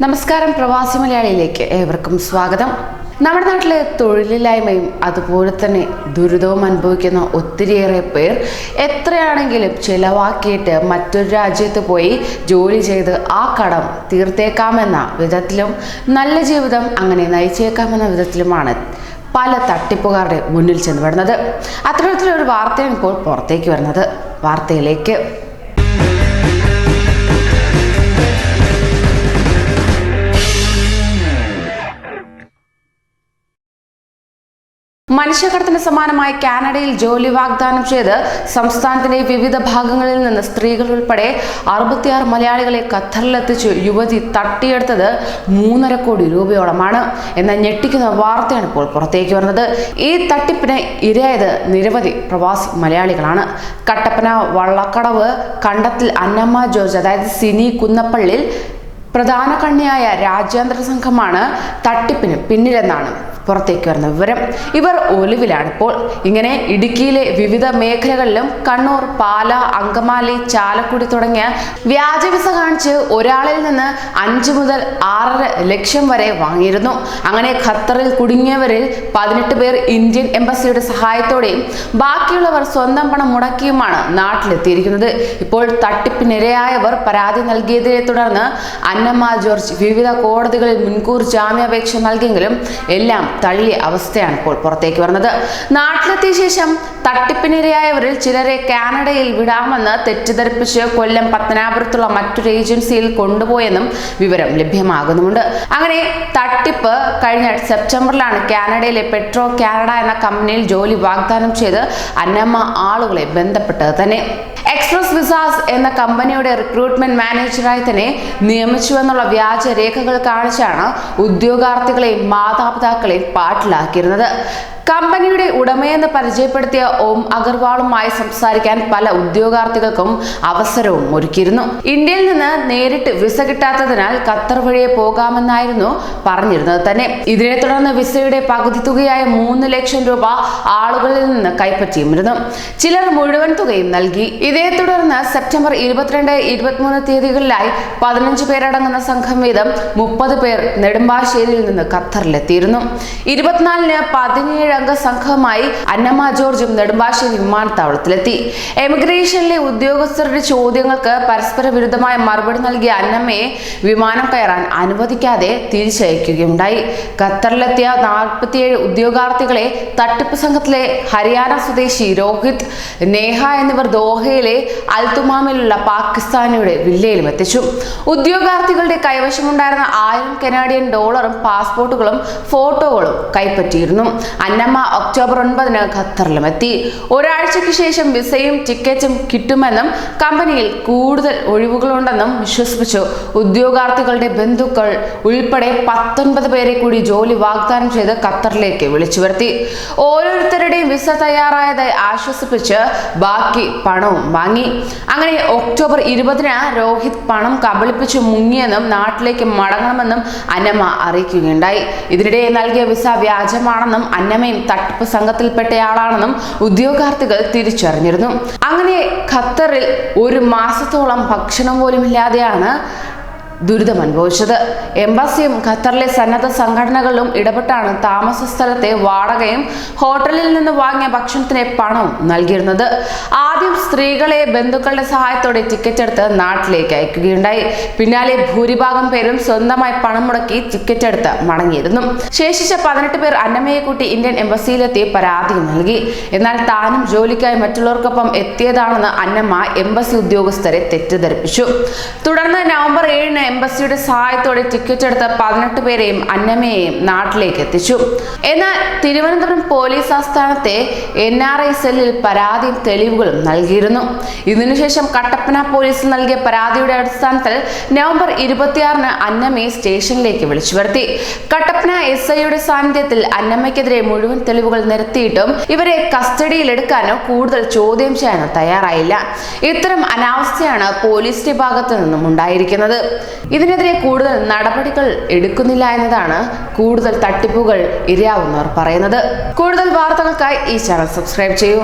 നമസ്കാരം, പ്രവാസി മലയാളിയിലേക്ക് ഏവർക്കും സ്വാഗതം. നമ്മുടെ നാട്ടിലെ തൊഴിലില്ലായ്മയും അതുപോലെ തന്നെ ദുരിതവും അനുഭവിക്കുന്ന ഒത്തിരിയേറെ പേർ എത്രയാണെങ്കിലും ചിലവാക്കിയിട്ട് മറ്റൊരു രാജ്യത്ത് പോയി ജോലി ചെയ്ത് ആ കടം തീർത്തേക്കാമെന്ന വിധത്തിലും നല്ല ജീവിതം അങ്ങനെ നയിച്ചേക്കാമെന്ന വിധത്തിലുമാണ് പല തട്ടിപ്പുകാരുടെ മുന്നിൽ ചെന്ന് വരുന്നത്. അത്തരത്തിലൊരു വാർത്തയാണ് ഇപ്പോൾ പുറത്തേക്ക് വരുന്നത്. വാർത്തയിലേക്ക് മനുഷ്യക്കടത്തിന് സമാനമായി കാനഡയിൽ ജോലി വാഗ്ദാനം ചെയ്ത് സംസ്ഥാനത്തിന്റെ വിവിധ ഭാഗങ്ങളിൽ നിന്ന് സ്ത്രീകൾ ഉൾപ്പെടെ 66 മലയാളികളെ ഖത്തറിലെത്തിച്ച് യുവതി തട്ടിയെടുത്തത് 3.5 കോടി രൂപയോളമാണ് എന്ന ഞെട്ടിക്കുന്ന വാർത്തയാണ് ഇപ്പോൾ പുറത്തേക്ക് വരുന്നത്. ഈ തട്ടിപ്പിന് ഇരയായത് നിരവധി പ്രവാസി മലയാളികളാണ്. കട്ടപ്പന വള്ളക്കടവ് കണ്ടത്തിൽ അന്നമ്മ ജോർജ്, അതായത് സിനി കുന്നപ്പള്ളിൽ പ്രധാന കണ്ണിയായ രാജ്യാന്തര സംഘമാണ് തട്ടിപ്പിന് പിന്നിലെന്നാണ് പുറത്തേക്ക് വരുന്ന വിവരം. ഇവർ ഒളിവിലാണിപ്പോൾ. ഇങ്ങനെ ഇടുക്കിയിലെ വിവിധ മേഖലകളിലും കണ്ണൂർ, പാല, അങ്കമാലി, ചാലക്കുടി തുടങ്ങിയ വ്യാജ വിസ കാണിച്ച് ഒരാളിൽ നിന്ന് 5 മുതൽ 6.5 ലക്ഷം വരെ വാങ്ങിയിരുന്നു. അങ്ങനെ ഖത്തറിൽ കുടുങ്ങിയവരിൽ 18 പേർ ഇന്ത്യൻ എംബസിയുടെ സഹായത്തോടെയും ബാക്കിയുള്ളവർ സ്വന്തം പണം മുടക്കിയുമാണ് നാട്ടിലെത്തിയിരിക്കുന്നത്. ഇപ്പോൾ തട്ടിപ്പിനിരയായവർ പരാതി നൽകിയതിനെ തുടർന്ന് അന്നമ്മ ജോർജ് വിവിധ കോടതികളിൽ മുൻകൂർ ജാമ്യാപേക്ഷ നൽകിയെങ്കിലും എല്ലാം തള്ളിയ അവസ്ഥയാണ് ഇപ്പോൾ പുറത്തേക്ക് വരുന്നത്. നാട്ടിലെത്തിയ ശേഷം തട്ടിപ്പിനിരയായവരിൽ ചിലരെ കാനഡയിൽ വിടാമെന്ന് തെറ്റിദ്ധരിപ്പിച്ച് കൊല്ലം പത്തനാപുരത്തുള്ള മറ്റൊരു ഏജൻസിയിൽ കൊണ്ടുപോയെന്നും വിവരം ലഭ്യമാകുന്നുമുണ്ട്. അങ്ങനെ തട്ടിപ്പ് കഴിഞ്ഞ സെപ്റ്റംബറിലാണ് കാനഡയിലെ പെട്രോ കാനഡ എന്ന കമ്പനിയിൽ ജോലി വാഗ്ദാനം ചെയ്ത് അന്നമ്മ ആളുകളെ ബന്ധപ്പെട്ടത് തന്നെ. എക്സ്പ്രസ് വിസാസ് എന്ന കമ്പനിയുടെ റിക്രൂട്ട്മെന്റ് മാനേജറായി തന്നെ നിയമിച്ചുവെന്നുള്ള വ്യാജ രേഖകൾ കാണിച്ചാണ് ഉദ്യോഗാർത്ഥികളെയും മാതാപിതാക്കളെയും പാട്ടിലാക്കിയിരുന്നത്. കമ്പനിയുടെ ഉടമയെന്ന് പരിചയപ്പെടുത്തിയ ഓം അഗർവാളുമായി സംസാരിക്കാൻ പല ഉദ്യോഗാർത്ഥികൾക്കും അവസരവും ഒരുക്കിയിരുന്നു. ഇന്ത്യയിൽ നിന്ന് നേരിട്ട് വിസ കിട്ടാത്തതിനാൽ ഖത്തർ വഴിയെ പോകാമെന്നായിരുന്നു പറഞ്ഞിരുന്നത് തന്നെ. ഇതിനെ തുടർന്ന് വിസയുടെ പകുതി തുകയായ 3 ലക്ഷം രൂപ ആളുകളിൽ നിന്ന് കൈപ്പറ്റിയിരുന്നു. ചിലർ മുഴുവൻ തുകയും നൽകി. ഇതേ തുടർന്ന് സെപ്റ്റംബർ 22, 23 തീയതികളിലായി 15 പേരടങ്ങുന്ന സംഘം വീതം 30 പേർ നെടുമ്പാശ്ശേരിയിൽ നിന്ന് ഖത്തറിലെത്തിയിരുന്നു. 24-ന് 17 അംഗ സംഘവുമായി അന്നമ്മ ജോർജും നെടുമ്പാശ്ശേരി വിമാനത്താവളത്തിലെത്തി. എമിഗ്രേഷനിലെ ഉദ്യോഗസ്ഥരുടെ ചോദ്യങ്ങൾക്ക് പരസ്പര വിരുദ്ധമായ മറുപടി നൽകിയ അന്നമ്മയെ വിമാനം കയറാൻ അനുവദിക്കാതെ തിരിച്ചയക്കുകയുണ്ടായി. ഖത്തറിലെത്തിയ 47 ഉദ്യോഗാർത്ഥികളെ തട്ടിപ്പ് സംഘത്തിലെ ഹരിയാന സ്വദേശി രോഹിത്, നേഹ എന്നിവർ ദോഹയിലെ അൽത്തുമാമിലുള്ള പാകിസ്ഥാനിയുടെ വില്ലയിലും എത്തിച്ചു. ഉദ്യോഗാർത്ഥികളുടെ കൈവശമുണ്ടായിരുന്ന 1000 കനേഡിയൻ ഡോളറും പാസ്പോർട്ടുകളും ഫോട്ടോകളും കൈപ്പറ്റിയിരുന്നു. അന്നമ്മ ഒക്ടോബർ 9-ന് ഖത്തറിലും എത്തി. ഒരാഴ്ചയ്ക്ക് ശേഷം വിസയും ടിക്കറ്റും കിട്ടുമെന്നും കമ്പനിയിൽ കൂടുതൽ ഒഴിവുകളുണ്ടെന്നും വിശ്വസിപ്പിച്ചു ഉദ്യോഗാർത്ഥികളുടെ ബന്ധുക്കൾ ഉൾപ്പെടെ 19 പേരെ കൂടി ജോലി വാഗ്ദാനം ചെയ്ത് ഖത്തറിലേക്ക് വിളിച്ചു വരുത്തി. ഓരോരുത്തരുടെയും വിസ തയ്യാറായതായി ആശ്വസിപ്പിച്ച് ബാക്കി പണവും വാങ്ങി. അങ്ങനെ ഒക്ടോബർ 20-ന് രോഹിത് പണം കബളിപ്പിച്ചു മുങ്ങിയെന്നും നാട്ടിലേക്ക് മടങ്ങണമെന്നും അന്നമ്മ അറിയിക്കുകയുണ്ടായി. ഇതിനിടെ നൽകിയ വിസ വ്യാജമാണെന്നും അന്നമ്മയും തട്ടിപ്പ് സംഘത്തിൽപ്പെട്ടയാളാണെന്നും ഉദ്യോഗാർത്ഥികൾ തിരിച്ചറിഞ്ഞിരുന്നു. അങ്ങനെ ഖത്തറിൽ 1 മാസത്തോളം ഭക്ഷണം പോലും ഇല്ലാതെയാണ് ദുരിതം അനുഭവിച്ചത്. എംബസിയും ഖത്തറിലെ സന്നദ്ധ സംഘടനകളും ഇടപെട്ടാണ് താമസ സ്ഥലത്തെ വാടകയും ഹോട്ടലിൽ നിന്ന് വാങ്ങിയ ഭക്ഷണത്തിന് പണവും നൽകിയിരുന്നത്. ആദ്യം സ്ത്രീകളെ ബന്ധുക്കളുടെ സഹായത്തോടെ ടിക്കറ്റ് എടുത്ത് നാട്ടിലേക്ക് അയക്കുകയുണ്ടായി. പിന്നാലെ ഭൂരിഭാഗം പേരും സ്വന്തമായി പണം മുടക്കി ടിക്കറ്റ് എടുത്ത് മടങ്ങിയിരുന്നു. ശേഷിച്ച 18 പേർ അന്നമ്മയെ കൂട്ടി ഇന്ത്യൻ എംബസിയിലെത്തി പരാതി നൽകി. എന്നാൽ താനും ജോലിക്കായി മറ്റുള്ളവർക്കൊപ്പം എത്തിയതാണെന്ന് അന്നമ്മ എംബസി ഉദ്യോഗസ്ഥരെ തെറ്റിദ്ധരിപ്പിച്ചു. തുടർന്ന് നവംബർ 7-ന് എംബസിയുടെ സഹായത്തോടെ ടിക്കറ്റ് എടുത്ത 18 പേരെയും അന്നമ്മയെയും നാട്ടിലേക്ക് എത്തിച്ചു. എന്നാൽ തിരുവനന്തപുരം പോലീസ് ആസ്ഥാനത്തെ NRI സെല്ലിൽ പരാതിയും തെളിവുകളും നൽകിയിരുന്നു. ഇതിനുശേഷം കട്ടപ്പന പോലീസിൽ നൽകിയ പരാതിയുടെ അടിസ്ഥാനത്തിൽ നവംബർ 26-ന് അന്നമ്മയെ സ്റ്റേഷനിലേക്ക് വിളിച്ചു വരുത്തി. കട്ടപ്പന SIയുടെ സാന്നിധ്യത്തിൽ അന്നമ്മയ്ക്കെതിരെ മുഴുവൻ തെളിവുകൾ നിരത്തിയിട്ടും ഇവരെ കസ്റ്റഡിയിലെടുക്കാനോ കൂടുതൽ ചോദ്യം ചെയ്യാനോ തയ്യാറായില്ല. ഇത്തരം അനാവസ്ഥയാണ് പോലീസിന്റെ ഭാഗത്തു നിന്നും ഉണ്ടായിരിക്കുന്നത്. ഇതിനെതിരെ കൂടുതൽ നടപടികൾ എടുക്കുന്നില്ല എന്നതാണ് കൂടുതൽ തട്ടിപ്പുകൾ ഇരയാവുന്നവർ പറയുന്നത്. കൂടുതൽ വാർത്തകൾക്കായി ഈ ചാനൽ സബ്സ്ക്രൈബ് ചെയ്യൂ.